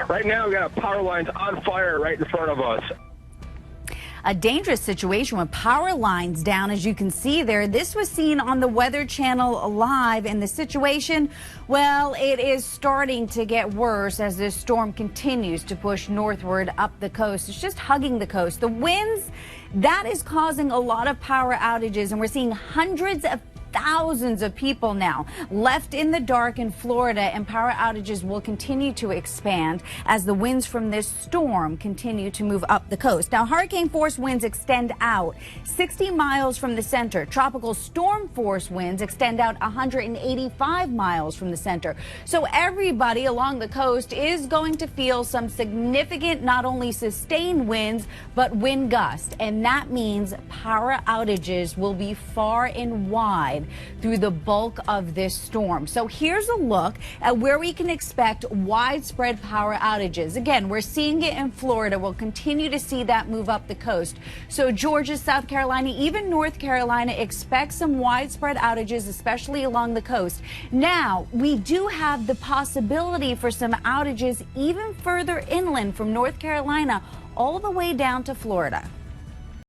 Right now, we got power lines on fire right in front of us. A dangerous situation with power lines down, as you can see there. This was seen on the Weather Channel Live, and the situation, well, it is starting to get worse as this storm continues to push northward up the coast. It's just hugging the coast. The winds, that is causing a lot of power outages, and we're seeing hundreds of thousands of people now left in the dark in Florida, and power outages will continue to expand as the winds from this storm continue to move up the coast. Now, hurricane force winds extend out 60 miles from the center. Tropical storm force winds extend out 185 miles from the center. So everybody along the coast is going to feel some significant, not only sustained winds, but wind gusts. And that means power outages will be far and wide through the bulk of this storm. So here's a look at where we can expect widespread power outages. Again, we're seeing it in Florida. We'll continue to see that move up the coast. So Georgia, South Carolina, even North Carolina, expect some widespread outages, especially along the coast. Now, we do have the possibility for some outages even further inland from North Carolina all the way down to Florida.